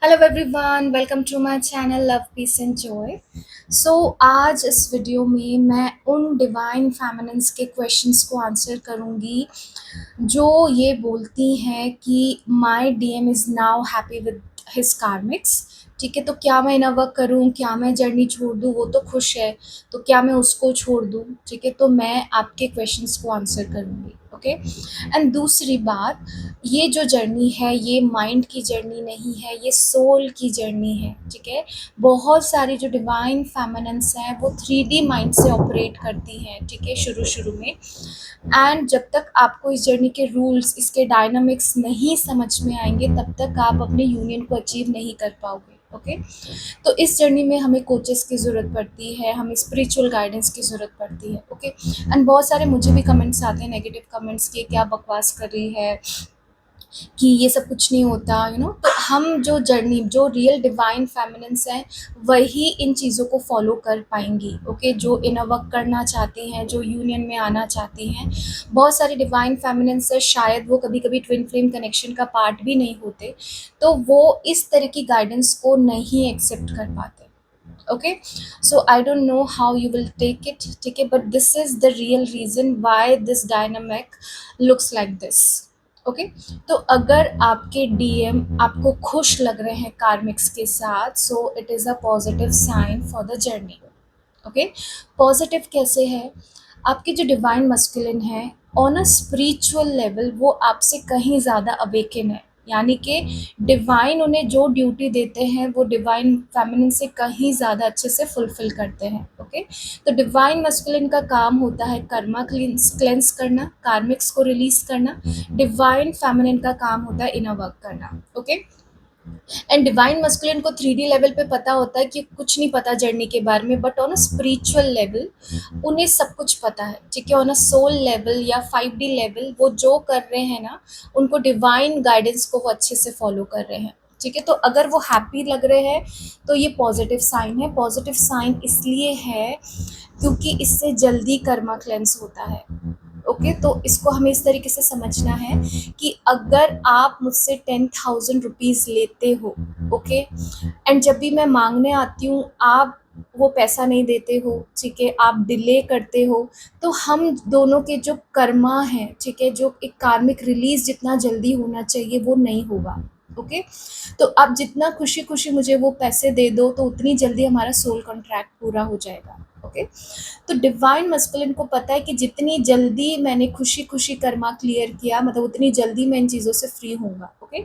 Hello everyone, welcome to my channel love peace and joy. So आज इस video में मैं उन डिवाइन फेमिनिन्स के क्वेश्चंस को आंसर करूंगी जो ये बोलती हैं कि my DM is now happy with his karmics. ठीक है, तो क्या मैं इनर वर्क करूं, क्या मैं जर्नी छोड़ दूं, वो तो खुश है, तो क्या मैं उसको छोड़ दूं? ठीक है, तो मैं आपके क्वेश्चंस को आंसर करूंगी। ओके। एंड दूसरी बात, ये जो जर्नी है ये माइंड की जर्नी नहीं है, ये सोल की जर्नी है। ठीक है, बहुत सारी जो डिवाइन फेमिनिन्स हैं वो 3D माइंड से ऑपरेट करती हैं। ठीक है, शुरू शुरू में। एंड जब तक आपको इस जर्नी के रूल्स, इसके डायनामिक्स नहीं समझ में आएंगे तब तक आप अपने यूनियन को अचीव नहीं कर पाओगे। ओके। तो इस जर्नी में हमें कोचेस की ज़रूरत पड़ती है, हमें स्पिरिचुअल गाइडेंस की ज़रूरत पड़ती है। ओके। एंड बहुत सारे मुझे भी कमेंट्स आते हैं, नेगेटिव कमेंट्स, कि क्या बकवास कर रही है, कि ये सब कुछ नहीं होता, तो हम जो जर्नी, जो रियल डिवाइन फेमिनिन्स हैं, वही इन चीज़ों को फॉलो कर पाएंगी। ओके, जो इनर वर्क करना चाहती हैं, जो यूनियन में आना चाहती हैं। बहुत सारी डिवाइन फेमिनिन्स है, शायद वो कभी कभी ट्विन फ्लेम कनेक्शन का पार्ट भी नहीं होते, तो वो इस तरह की गाइडेंस को नहीं एक्सेप्ट कर पाते। Okay, so I don't know how you will take it. ठीक है, but this is the real reason why this dynamic looks like this. Okay, तो अगर आपके डीएम आपको खुश लग रहे हैं कार्मिक्स के साथ, so it is a positive sign for the journey. Okay, positive कैसे है? आपके जो डिवाइन मस्कुलिन है, ऑन अ स्पिरिचुअल लेवल वो आपसे कहीं ज़्यादा अवेकन है। यानी कि डिवाइन उन्हें जो ड्यूटी देते हैं वो डिवाइन फेमिनिन से कहीं ज़्यादा अच्छे से फुलफिल करते हैं। ओके, तो डिवाइन मस्कुलिन का काम होता है कर्मा क्लेंस करना, कार्मिक्स को रिलीज करना। डिवाइन फेमिनिन का काम होता है इनर वर्क करना। ओके, एंड डिवाइन मस्कुलिन को 3D लेवल पे पता होता है कि कुछ नहीं पता जर्नी के बारे में, but on a spiritual level उन्हें सब कुछ पता है। ठीक है, ऑन अ सोल लेवल या 5D लेवल वो जो कर रहे हैं ना, उनको डिवाइन गाइडेंस को वो अच्छे से फॉलो कर रहे हैं। ठीक है, तो अगर वो हैप्पी लग रहे हैं तो ये पॉजिटिव साइन है। पॉजिटिव साइन इसलिए है क्योंकि इससे जल्दी कर्मा क्लेंस होता है। ओके, तो इसको हमें इस तरीके से समझना है कि अगर आप मुझसे 10,000 रुपीज़ लेते हो, ओके, एंड जब भी मैं मांगने आती हूँ आप वो पैसा नहीं देते हो, ठीक है, आप डिले करते हो, तो हम दोनों के जो कर्मा है, ठीक है, जो एक कार्मिक रिलीज जितना जल्दी होना चाहिए वो नहीं होगा। ओके, तो आप जितना खुशी खुशी मुझे वो पैसे दे दो तो उतनी जल्दी हमारा सोल कॉन्ट्रैक्ट पूरा हो जाएगा। ओके, तो डिवाइन मस्कुलिन को पता है कि जितनी जल्दी मैंने खुशी खुशी कर्मा क्लियर किया, मतलब उतनी जल्दी मैं इन चीज़ों से फ्री होऊंगा। ओके,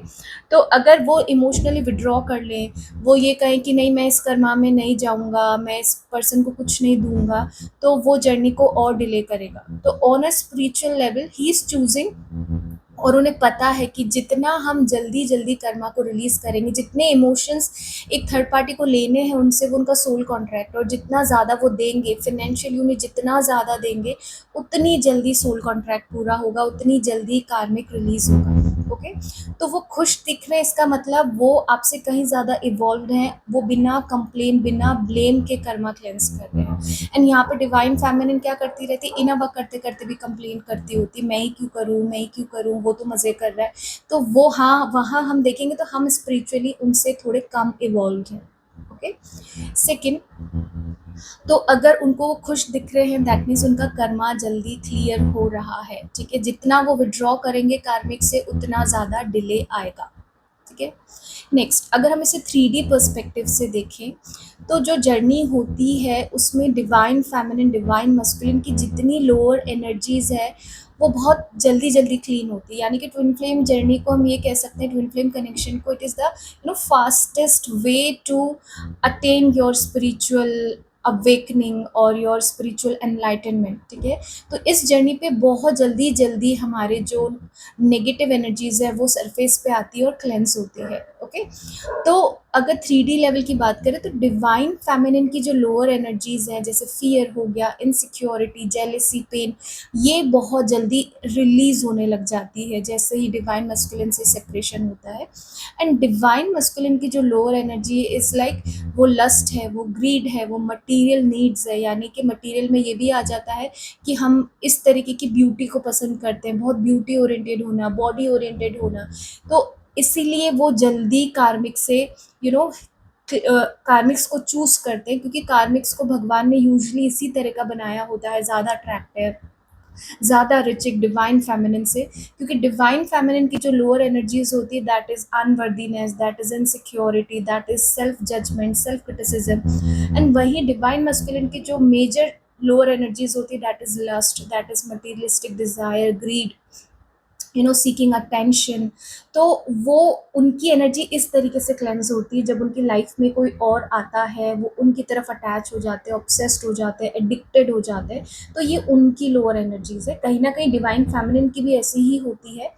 तो अगर वो इमोशनली विड्रॉ कर लें, वो ये कहें कि नहीं मैं इस कर्मा में नहीं जाऊंगा, मैं इस पर्सन को कुछ नहीं दूंगा, तो वो जर्नी को और डिले करेगा। तो on a spiritual level he is choosing, और उन्हें पता है कि जितना हम जल्दी जल्दी कर्मा को रिलीज करेंगे, जितने इमोशंस एक थर्ड पार्टी को लेने हैं उनसे, वो उनका सोल कॉन्ट्रैक्ट, और जितना ज़्यादा वो देंगे फिनेंशियली, उन्हें जितना ज़्यादा देंगे उतनी जल्दी सोल कॉन्ट्रैक्ट पूरा होगा, उतनी जल्दी कार्मिक रिलीज होगा। ओके, तो वो खुश दिख रहे हैं, इसका मतलब वो आपसे कहीं ज़्यादा इवॉल्व हैं, वो बिना कंप्लेन बिना ब्लेम के कर्मा क्लेंस कर रहे हैं। एंड यहाँ पे डिवाइन फेमिनिन क्या करती रहती, इनर वर्क करते करते भी कंप्लेन करती होती, मैं ही क्यों करूँ, मैं ही क्यों करूँ, वो तो मज़े कर रहा है। तो वो, हाँ, वहाँ हम देखेंगे तो हम स्पिरिचुअली उनसे थोड़े कम इवॉल्व हैं। ओके, सेकेंड, तो अगर उनको वो खुश दिख रहे हैं दैट मीन्स उनका कर्मा जल्दी क्लियर हो रहा है। ठीक है, जितना वो विड्रॉ करेंगे कार्मिक से उतना ज़्यादा डिले आएगा। ठीक है, नेक्स्ट, अगर हम इसे 3D पर्सपेक्टिव से देखें तो जो जर्नी होती है उसमें डिवाइन फेमिनिन डिवाइन मस्कुलिन की जितनी लोअर एनर्जीज है वो बहुत जल्दी जल्दी क्लीन होती है। यानी कि ट्विन फ्लेम जर्नी को हम ये कह सकते हैं, ट्विन फ्लेम कनेक्शन को, it is the fastest way to attain your spiritual awakening और योर स्पिरिचुअल एनलाइटनमेंट। ठीक है, तो इस जर्नी पे बहुत जल्दी जल्दी हमारे जो नेगेटिव एनर्जीज है वो सरफेस पे आती है और क्लेंस होती है। ओके, तो अगर 3D लेवल की बात करें तो डिवाइन फेमिनिन की जो लोअर एनर्जीज हैं, जैसे फियर हो गया, इनसिक्योरिटी, जेलेसी, पेन, ये बहुत जल्दी रिलीज होने लग जाती है जैसे ही डिवाइन मस्कुलिन से सेपरेशन होता है। एंड डिवाइन मस्कुलिन की जो लोअर एनर्जी इज लाइक, वो लस्ट है, वो ग्रीड है, वो मटीरियल नीड्स है। यानी कि मटीरियल में ये भी आ जाता है कि हम इस तरीके की ब्यूटी को पसंद करते हैं, बहुत ब्यूटी ओरिएंटेड होना, बॉडी ओरिएंटेड होना। तो इसीलिए वो जल्दी कार्मिक से यू नो कार्मिक्स को चूज करते हैं, क्योंकि कार्मिक्स को भगवान ने यूजली इसी तरह का बनाया होता है, ज़्यादा अट्रैक्टिव, ज़्यादा रिच एक डिवाइन फेमिनिन से। क्योंकि डिवाइन फेमिनिन की जो लोअर एनर्जीज होती है, that is unworthiness, that is insecurity, that is self judgment, self criticism. And वही डिवाइन मस्कुलिन की जो मेजर लोअर एनर्जीज होती है, that is lust, that is materialistic desire, greed, seeking attention. तो वो उनकी एनर्जी इस तरीके से क्लेंस होती है, जब उनकी लाइफ में कोई और आता है, वो उनकी तरफ अटैच हो जाते हैं, ऑब्सेस्ड हो जाते हैं, एडिक्टेड हो जाते हैं। तो ये उनकी लोअर एनर्जीज है। कहीं ना कहीं डिवाइन फेमिनिन की भी ऐसी ही होती है।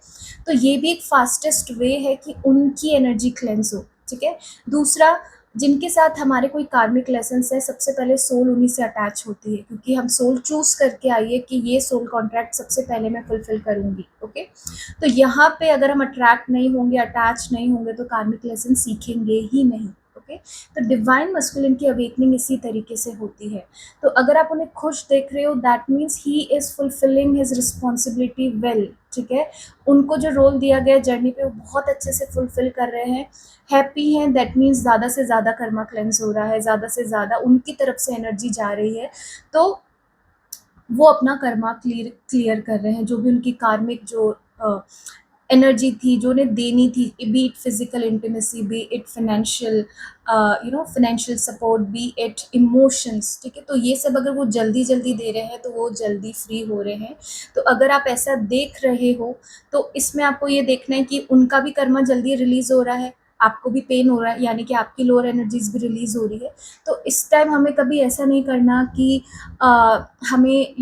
तो ये भी एक फास्टेस्ट वे है कि उनकी एनर्जी क्लेंस हो। ठीक है। दूसरा, जिनके साथ हमारे कोई कार्मिक लेसन्स है, सबसे पहले सोल उन्हीं से अटैच होती है, क्योंकि हम सोल चूज करके आइए कि ये सोल कॉन्ट्रैक्ट सबसे पहले मैं फुलफिल करूंगी। ओके। तो यहाँ पे अगर हम अट्रैक्ट नहीं होंगे, अटैच नहीं होंगे, तो कार्मिक लेसन सीखेंगे ही नहीं। ओके। तो डिवाइन मस्कुलिन की अवेकनिंग इसी तरीके से होती है। तो अगर आप उन्हें खुश देख रहे हो, that means he is fulfilling his responsibility well. ठीक है। उनको जो रोल दिया गया जर्नी पे, वो बहुत अच्छे से फुलफिल कर रहे हैं, हैप्पी हैं, दैट मीन्स ज़्यादा से ज़्यादा कर्मा क्लेंस हो रहा है, ज़्यादा से ज़्यादा उनकी तरफ से एनर्जी जा रही है। तो वो अपना कर्मा क्लियर क्लियर कर रहे हैं, जो भी उनकी कार्मिक जो एनर्जी थी, जो उन्हें देनी थी, B it physical intimacy, B it financial financial support, B it emotions. ठीक है। तो ये सब अगर वो जल्दी जल्दी दे रहे हैं, तो वो जल्दी फ्री हो रहे हैं। तो अगर आप ऐसा देख रहे हो, तो इसमें आपको ये देखना है कि उनका भी कर्मा जल्दी रिलीज हो रहा है, आपको भी पेन हो रहा है, यानी कि आपकी लोअर एनर्जीज भी रिलीज हो रही है। तो इस टाइम हमें कभी ऐसा नहीं करना कि हमें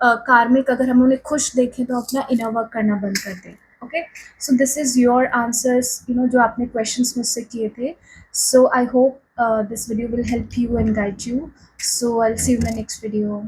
कार्मिक, अगर हम उन्हें खुश देखें, तो अपना इनर वर्क करना बंद कर दें। Okay. So this is your answers, जो आपने क्वेश्चंस मुझसे किए थे। So I hope this video will help you and guide you. So I will see you in the next video.